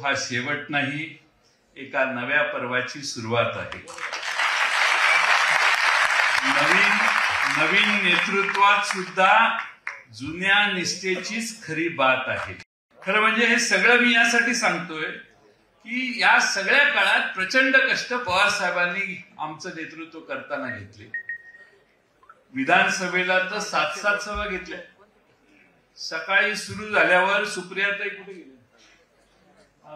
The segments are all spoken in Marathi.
हा शेवट नाही, एका नव्या पर्वाची सुरुवात आहे। नवीन नेतृत्वात सुद्धा जुन्या निष्ठेचीच खरी बात आहे। खरं म्हणजे हे सगळं मी यासाठी सांगतोय की या सगळ्या काळात प्रचंड कष्ट पवार साहेबांनी आमचं नेतृत्व करताना घेतले। विधानसभेला तर 7 सभा घेतल्या। सकाळी सुरू झाल्यावर सुप्रियाताई कुठे गेली?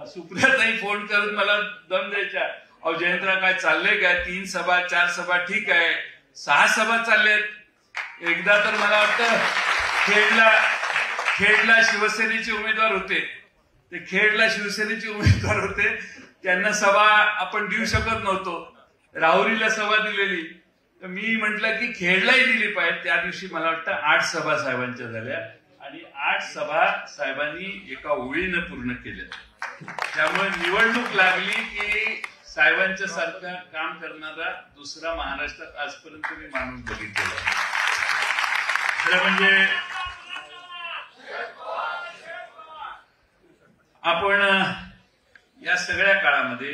सुप्रियाताई फोन करून मला दम द्यायच्या, अहो जयंतराव काय चाललंय काय? 3 सभा 4 सभा ठीक आहे, 6 सभा चालल्यात। एकदा तर मला वाटतं खेडला शिवसेनेचे उमेदवार होते, ते खेडला शिवसेनेचे उमेदवार होते, त्यांना सभा आपण देऊ शकत नव्हतो, राहुरीला सभा दिलेली। तर मी म्हटलं की खेडलाही दिली पाहिजे। त्या दिवशी मला वाटतं 8 सभा साहेबांच्या झाल्या आणि 8 सभा साहेबांनी एका ओळीनं पूर्ण केल्या। त्यामुळे निवडणूक लागली की साहेबांच्या सारखं काम करणारा दुसरा महाराष्ट्रात आजपर्यंत मी माणूस बघितलेला। खरं म्हणजे आपण या सगळ्या काळामध्ये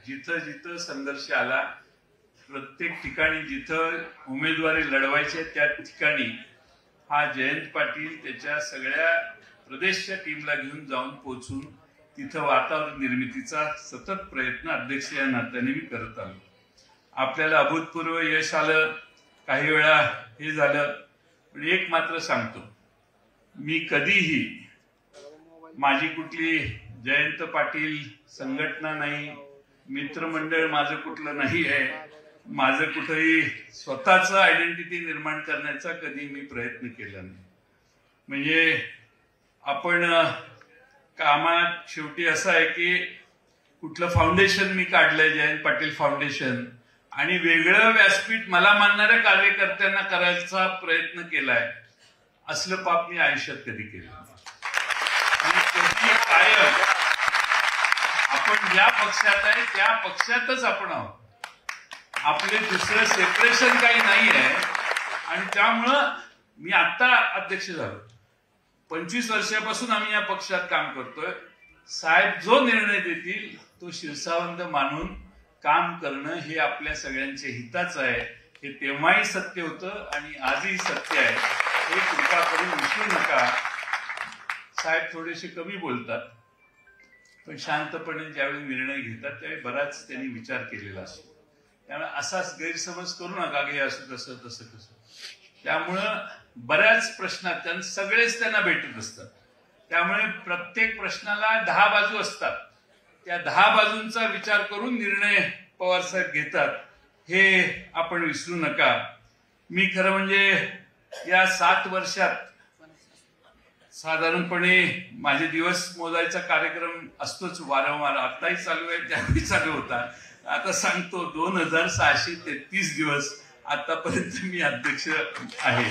जिथं जिथं संघर्ष आला, प्रत्येक ठिकाणी जिथं उमेदवारी लढवायचे त्या ठिकाणी हा जयंत पाटील त्याच्या सगळ्या प्रदेशच्या टीमला घेऊन जाऊन पोहोचून तिथं वातावरण निर्मितीचा सतत प्रयत्न अध्यक्ष या नात्याने मी करत आलो। आपल्याला अभूतपूर्व यश आलं, काही वेळा हे झालं, पण एक मात्र सांगतो, मी कधीही माझी कुठली जयंत पाटील संघटना नाही, मित्रमंडळ माझं कुठलं नाही आहे, माझं कुठेही स्वतःच आयडेंटिटी निर्माण करण्याचा कधी मी प्रयत्न केला नाही। म्हणजे आपण कामात शेवटी असं आहे की कुठलं फाउंडेशन मी काढलंय, जयंत पाटील फाउंडेशन, आणि वेगळं व्यासपीठ मला मानणाऱ्या कार्यकर्त्यांना करायचा प्रयत्न केलाय, असलं पाप मी आयुष्यात कधी केलं नाही। आणि कधी कायम आपण ज्या पक्षात आहे त्या पक्षातच आपण आहोत, आपले दुसरं सेपरेशन काही नाही आहे। आणि त्यामुळं मी आता अध्यक्ष झालो, 25 वर्षापासून आम्ही या पक्षात काम करतोय। साहेब जो निर्णय देतील तो शिरसावंत मानून काम करणं हे आपल्या सगळ्यांच्या हिताचं आहे। हे तेव्हाही सत्य होतं आणि आजही सत्य आहे, हे कृपा करून विसरू नका। साहेब थोडेसे कमी बोलतात, पण शांतपणे ज्यावेळी निर्णय घेतात त्यावेळी बराच त्यांनी विचार केलेला असतो। त्यामुळे असाच गैरसमज करू नका की असं कसं तसं कसं। त्यामुळं बऱ्याच प्रश्नात सगळेच त्यांना भेटत असतात, त्यामुळे प्रत्येक प्रश्नाला 10 बाजू असतात, त्या 10 बाजूंचा विचार करून निर्णय पवार साहेब घेतात, हे आपण विसरू नका। मी खरं म्हणजे या 7 वर्षात साधारणपणे माझे दिवस मोजायचा कार्यक्रम असतोच वारंवार, आताही चालू आहे, त्यावेळी चालू होता। आता सांगतो 2633 दिवस आतापर्यंत मी अध्यक्ष आहे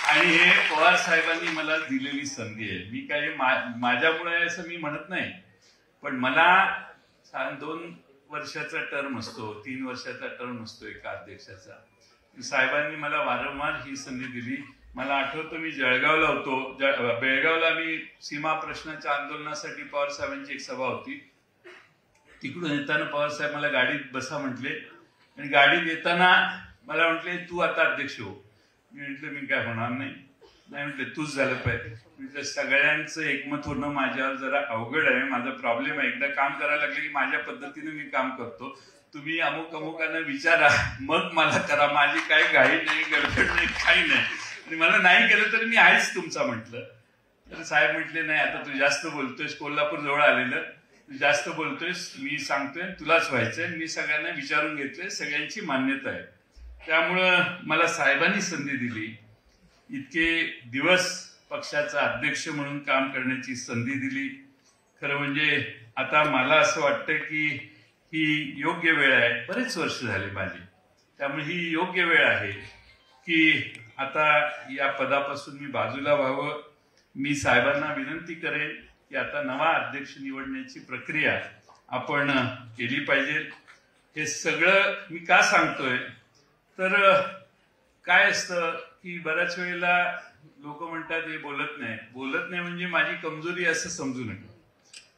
आणि हे पवार साहेबांनी मला दिलेली संधी आहे। मी काही माझ्यामुळे असं मी म्हणत नाही, पण मला 2 वर्षाचा टर्म असतो, 3 वर्षाचा टर्म असतो एका अध्यक्षाचा। साहेबांनी मला वारंवार ही संधी दिली। मला आठवतं मी जळगावला होतो, बेळगावला मी सीमा प्रश्नाच्या आंदोलनासाठी पवार साहेबांची एक सभा होती। तिकडून येताना पवार साहेब मला गाडीत बसा म्हटले आणि गाडीत येताना मला म्हटले तू आता अध्यक्ष हो। मी म्हटलं मी काय होणार नाही म्हटले तूच झालं पाहिजे। म्हटलं सगळ्यांचं एकमत होणं माझ्यावर जरा अवघड आहे, माझा प्रॉब्लेम आहे, एकदा काम करायला लागले की माझ्या पद्धतीने मी काम करतो, तुम्ही अमुकांना विचारा मग मला करा, माझी काही घाई नाही, गडबड नाही, काही नाही, आणि मला नाही केलं तरी मी आहेच तुमचा म्हटलं। तर साहेब म्हटले नाही आता तू जास्त बोलतोयस, कोल्हापूर जवळ आलेलं, तू जास्त बोलतोयस, मी सांगतोय तुलाच व्हायचंय। मी सगळ्यांना विचारून घेतलंय, सगळ्यांची मान्यता आहे, त्यामुळं मला साहेबांनी संधी दिली, इतके दिवस पक्षाचा अध्यक्ष म्हणून काम करण्याची संधी दिली। खरं म्हणजे आता मला असं वाटतं की ही योग्य वेळ आहे, बरेच वर्ष झाले माझे, त्यामुळे ही योग्य वेळ आहे की आता या पदापासून मी बाजूला व्हावं। मी साहेबांना विनंती करेन की आता नवा अध्यक्ष निवडण्याची प्रक्रिया आपण केली पाहिजे। हे सगळं मी का सांगतोय तर काय असतं की बऱ्याच वेळेला लोक म्हणतात हे बोलत नाही म्हणजे माझी कमजोरी असं समजू नका।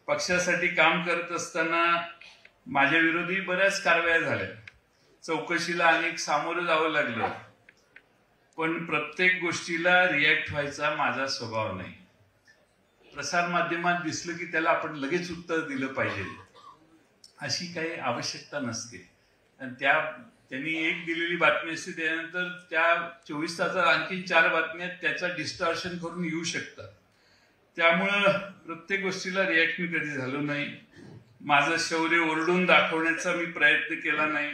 पक्षासाठी काम करत असताना माझ्या विरोधी बऱ्याच कारवाया झाल्या, चौकशीला अनेक सामोरं जावं लागलं, पण प्रत्येक गोष्टीला रिॲक्ट व्हायचा माझा स्वभाव नाही. प्रसार माध्यमात दिसलं की त्याला आपण लगेच उत्तर दिलं पाहिजे अशी काही आवश्यकता नसते. आणि त्यांनी एक दिलेली बातमी असते, त्यानंतर त्या 24 तासात आणखी 4 बातम्या त्याचा डिस्टॉर्शन करून येऊ शकतात. त्यामुळं प्रत्येक गोष्टीला रिॲक्ट मी कधी झालो नाही. माझं शौर्य ओरडून दाखवण्याचा मी प्रयत्न केला नाही,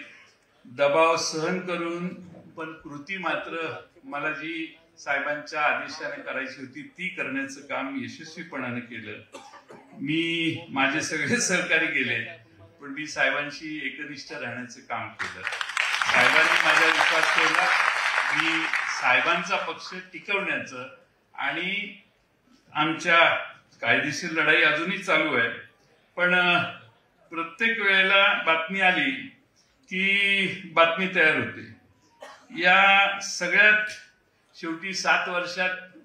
दबाव सहन करून, पण कृती मात्र मला जी साहेबांच्या आदेशाने करायची होती ती करण्याचं काम यशस्वीपणाने केलं. मी माझे सगळे सहकारी केले, पण मी साहेबांशी एकनिष्ठ राहण्याचं काम केलं. साहेबांनी माझा विश्वास ठेवला. मी साहेबांचा पक्ष टिकवण्याचं, आणि आमच्या कायदेशीर लढाई अजूनही चालू आहे, पण प्रत्येक वेळेला बातमी आली की बातमी तयार होते. या सगळ्यात शेवटी 7 वर्षात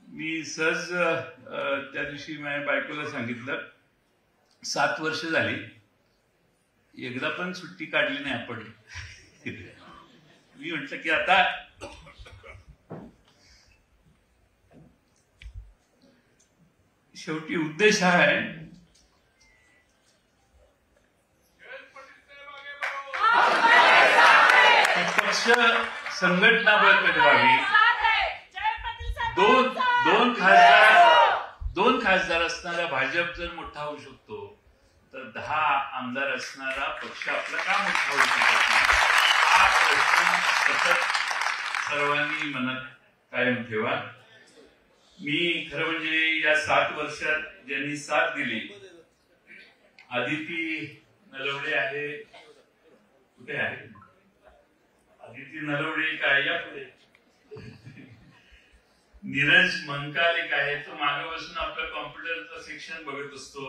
मी सहज त्या दिवशी माझ्या बायकोला सांगितलं, 7 वर्ष झाली, एकदा पण सुट्टी काढली नाही आपण. मी म्हटलं की आता शेवटी उद्देश हा आहे पक्ष संघटना बळकट व्हावी. दोन खासदार असणारा भाजप जर मोठा होऊ शकतो, तर 10 आमदार असणारा पक्ष आपला का मोठा होऊ शकत नाही, हा प्रश्न सतत सर्वांनी मनात कायम ठेवा. मी खरं म्हणजे या 7 वर्षात ज्यांनी साथ दिली, आदिती नलवडे आहे, कुठे आहे आदिती नलवडे, काय या पुढे नीरज मंकाल एक आहे, तो मागे बसून आपलं कॉम्प्युटरचं सेक्शन बघत असतो.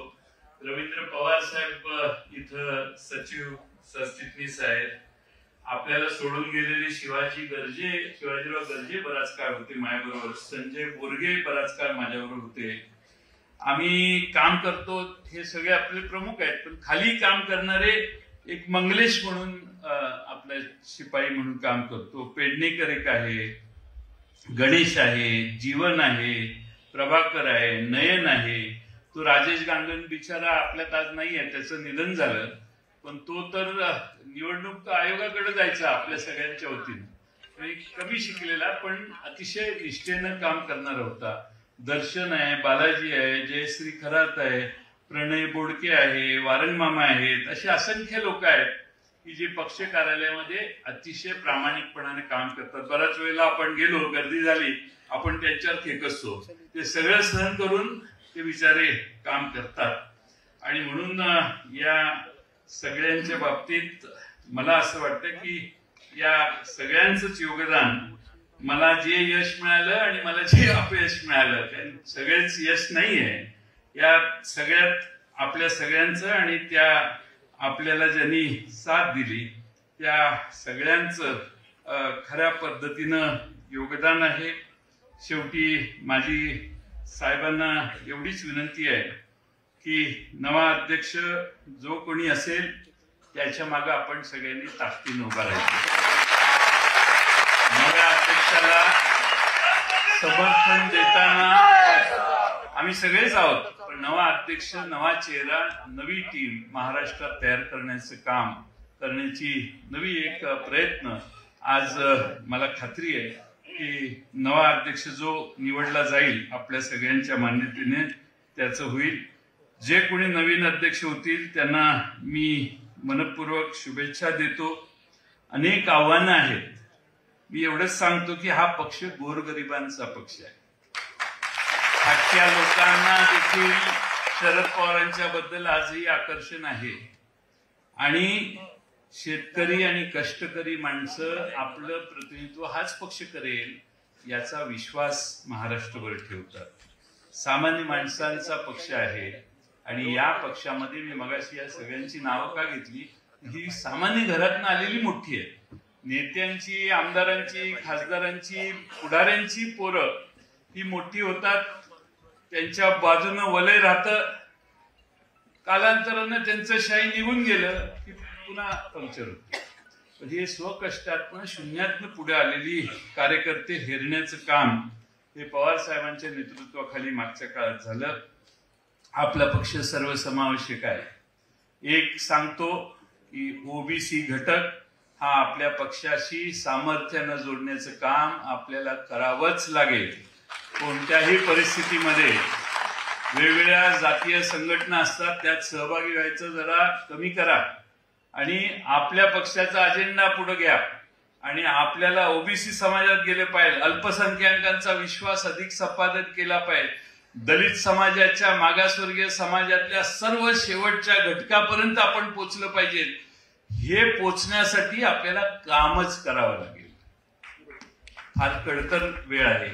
रवींद्र पवार साहेब इथं सचिव सरचिटणीस आहेत. आपल्याला सोडून गेलेले शिवाजीराव गर्जे बराच काळ होते माझ्याबरोबर. संजय बोरगे बराच काळ माझ्याबरोबर होते. आम्ही काम करतो, हे सगळे आपले प्रमुख आहेत. पण खाली काम करणारे एक मंगलेश म्हणून आपला शिपाई म्हणून काम करतो. पेडणेकर एक आहे, गणेश आहे, जीवन आहे, प्रभाकर आहे, नयन आहे. तो राजेश गांगण बिचारा आपल्यात आज नाही आहे, त्याचं निधन झालं, पण तो तर निवडणूक आयोगाकडे जायचा आपल्या सगळ्यांच्या वतीने. कमी शिकलेला पण अतिशय निष्ठेनं काम करणारा होता. दर्शन आहे, बालाजी आहे, जयश्री खरात आहे, प्रणय बोडके आहे, वारंगमामा आहेत. असे असंख्य लोक आहेत की जे पक्ष कार्यालयामध्ये अतिशय प्रामाणिकपणाने काम करतात. बऱ्याच वेळेला आपण गेलो, गर्दी झाली, आपण त्यांच्यावर खेकसतो, ते सगळं सहन करून ते बिचारे काम करतात. आणि म्हणून या सगळ्यांच्या बाबतीत मला असं वाटतं की या सगळ्यांचंच योगदान, मला जे यश मिळालं आणि मला जे अपयश मिळालं, कारण सगळेच यश नाही आहे, या सगळ्यात आपल्या सगळ्यांचं आणि त्या आपल्याला ज्यांनी साथ दिली त्या सगळ्यांचं खऱ्या पद्धतीनं योगदान आहे. शेवटी माझी साहेबांना एवढीच विनंती आहे की नवा अध्यक्ष जो कोणी असेल त्याच्या मागे आपण सगळ्यांनी ताकदीने उभा राहायचं. नव्या अध्यक्षाला समर्थन देताना आम्ही सगळेच आहोत, पण नवा अध्यक्ष, नवा चेहरा, नवी टीम महाराष्ट्रात तयार करण्याचं काम करण्याची नवी एक प्रयत्न आज मला खात्री आहे की नवा अध्यक्ष जो निवडला जाईल आपल्या सगळ्यांच्या मान्यतेने त्याचं होईल. जे कोणी नवीन अध्यक्ष होतील त्यांना मी मनपूर्वक शुभेच्छा देतो. अनेक आव्हानं आहेत. मी एवढंच सांगतो की हा पक्ष गोरगरिबांचा पक्ष आहे. खाटक्या लोकांना देखील शरद पवारांच्या बद्दल आजही आकर्षण आहे. आणि शेतकरी आणि कष्टकरी माणसं आपलं प्रतिनिधित्व हाच पक्ष करेल याचा विश्वास महाराष्ट्रभर ठेवतात. सामान्य माणसांचा पक्ष आहे आणि या पक्षामध्ये मी मगाशी या सगळ्यांची नावं का घेतली, ही सामान्य घरातून आलेली मोठी आहे. नेत्यांची, आमदारांची, खासदारांची, पुढाऱ्यांची पोरं ही मोठी होतात, त्यांच्या बाजूनं वलय राहतं, कालांतरानं त्यांचं शाही निघून गेलं की पुन्हा पंक्चर होते. पण हे स्वकष्टातनं शून्यातनं पुढे आलेली कार्यकर्ते हेरण्याचं काम हे पवार साहेबांच्या नेतृत्वाखाली मागच्या काळात झालं. आपला पक्ष सर्वसमावेशक आहे. एक सांगतो की ओबीसी घटक हा आपल्या पक्षाशी सामर्थ्यानं जोडण्याचं काम आपल्याला करावंच लागेल. कोणत्याही परिस्थितीमध्ये वेगवेगळ्या जातीय संघटना असतात, त्यात सहभागी व्हायचं जरा कमी करा आणि आपल्या पक्षाचा अजेंडा पुढे घ्या आणि आपल्याला ओबीसी समाजात गेले पाहिजे, अल्पसंख्याकांचा विश्वास अधिक संपादित केला पाहिजे, दलित समाजाच्या मागासवर्गीय समाजातल्या सर्व शेवटच्या घटकापर्यंत आपण पोचलं पाहिजे. हे पोचण्यासाठी आपल्याला कामच करावं लागेल. फार कडतर वेळ आहे,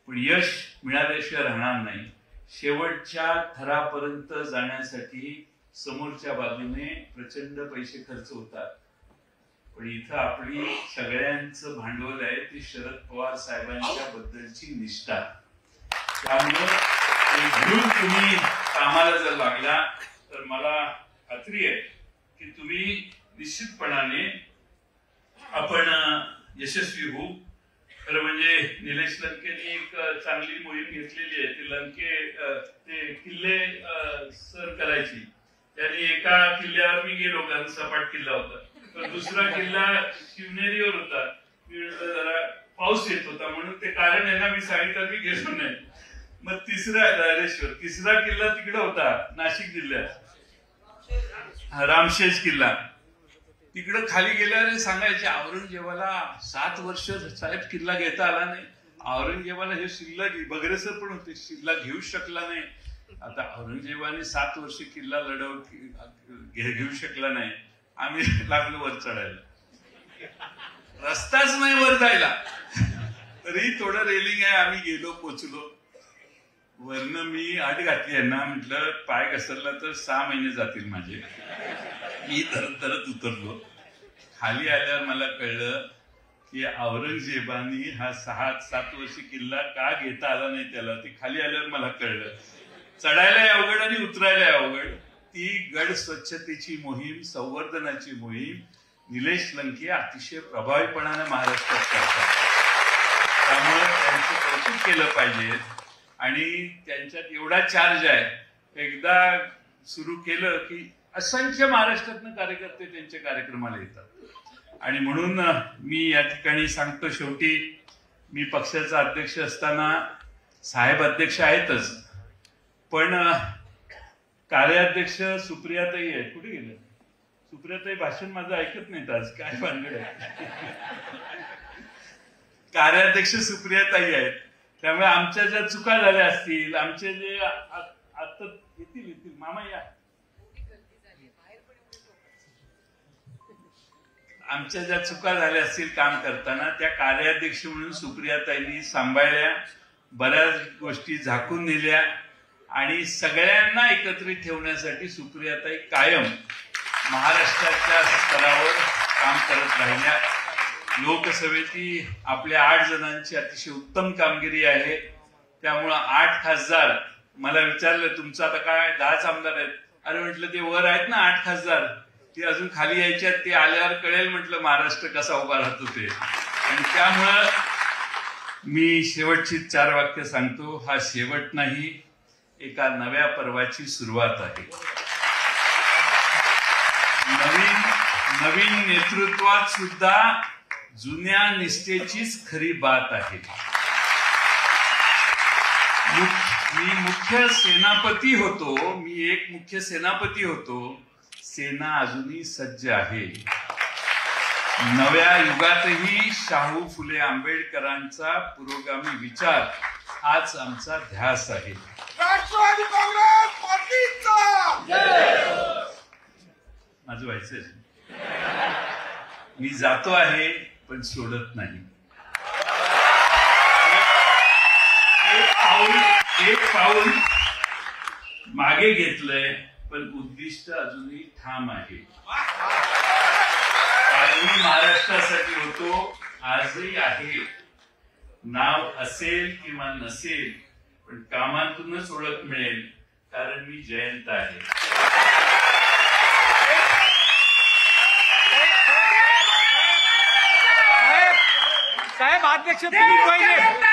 पण यश मिळाल्याशिवाय राहणार नाही. शेवटच्या थरापर्यंत जाण्यासाठी समोरच्या बाजूने प्रचंड पैसे खर्च होतात, पण इथं आपली सगळ्यांचं भांडवल आहे ते शरद पवार साहेबांच्या बद्दलची निष्ठा. त्यामुळे घेऊन तुम्ही कामाला जर लागला तर मला खात्री आहे की तुम्ही निश्चितपणाने आपण यशस्वी होऊ. खरं म्हणजे निलेश लंकेने एक चांगली मोहीम घेतलेली आहे. ते किल्ले सर करायची. त्यांनी एका किल्ल्यावर मी गेलो, कारण सपाट किल्ला होता, तर दुसरा किल्ला शिवनेरीवर होता. जरा पाऊस येत होता म्हणून ते कारण आहे ना, मी सांगितलं मी गेलो नाही. मग तिसरा किल्ला तिकडे होता नाशिक जिल्ह्यात, रामशेज किल्ला. तिकडं खाली गेल्यावर सांगायचे औरंगजेबाला 7 वर्ष साहेब किल्ला घेता आला नाही. औरंगजेबाला हे शिल्ला बगरेसर पण होते, शिल्ला घेऊ शकला नाही. आता औरंगजेबाने 7 वर्ष किल्ला घेऊ शकला नाही. आम्ही लागलो वर चढायला, रस्ताच नाही वर जायला, तरी थोडं रेलिंग आहे. आम्ही गेलो, पोचलो. वरनं मी आठ घातली यांना, म्हटलं पाय घसरला तर 6 महिने जातील माझे. मी तरत उतरलो. खाली आल्यावर मला कळलं की औरंगजेबानी हा 6-7 वर्षी किल्ला का घेता आला नाही त्याला, ते खाली आल्यावर मला कळलं. चढायला अवघड आणि उतरायला अवघड. ती गड स्वच्छतेची मोहीम, संवर्धनाची मोहीम निलेश लंके अतिशय प्रभावीपणाने महाराष्ट्रात करतात. त्यामुळे त्यांचं कौतुक केलं पाहिजे आणि त्यांच्यात एवढा चार्ज आहे. एकदा सुरू केलं की असंख्य महाराष्ट्रातनं कार्यकर्ते त्यांच्या कार्यक्रमाला येतात. आणि म्हणून मी या ठिकाणी सांगतो, शेवटी मी पक्षाचा अध्यक्ष असताना साहेब अध्यक्ष आहेतच, पण कार्याध्यक्ष सुप्रियाताई आहेत. कुठे गेले सुप्रियाताई? भाषण माझं ऐकत नाहीत आज, काय भानगड आहे. कार्याध्यक्ष सुप्रियाताई आहेत. त्यामुळे आमच्या ज्या चुका झाल्या असतील, आमचे जे आता येतील मामा या, आमच्या ज्या चुका झाल्या असतील काम करताना, त्या कार्याध्यक्ष म्हणून सुप्रियाताईंनी सांभाळल्या, बऱ्याच गोष्टी झाकून दिल्या आणि सगळ्यांना एकत्रित ठेवण्यासाठी सुप्रियाताई कायम महाराष्ट्राच्या स्तरावर काम करत राहिल्या. लोकसभेची आपल्या 8 जणांची अतिशय उत्तम कामगिरी आहे. त्यामुळं 8 खासदार, मला विचारलं तुमचं आता काय 10च आमदार आहेत. अरे म्हटलं ते वर आहेत ना 8 खासदार, ते अजून खाली यायच्यात, ते आल्यावर कळेल म्हटलं महाराष्ट्र कसा उभा राहतो ते. आणि त्यामुळं मी शेवटची 4 वाक्य सांगतो. हा शेवट नाही, एका नव्या पर्वाची सुरुवात आहे. नवीन नेतृत्वात सुद्धा जुन्या निष्ठेचीच खरी बात आहे. मी एक मुख्य सेनापती होतो. सेना अजूनही सज्ज आहे. नव्या युगातही शाहू फुले आंबेडकरांचा पुरोगामी विचार हाच आमचा ध्यास आहे. राष्ट्रवादी काँग्रेस पार्टीचा माझं व्हायचंय. मी जातो आहे पण सोडत नाही. एक पाऊल मागे घेतलंय, पण उद्दिष्ट अजूनही ठाम आहे. मी महाराष्ट्रासाठी होतो, आजही आहे. नाव असेल किंवा नसेल, पण कामातूनच ओळख मिळेल, कारण मी जयंत आहे. साहेब अध्यक्ष तुम्ही पहिले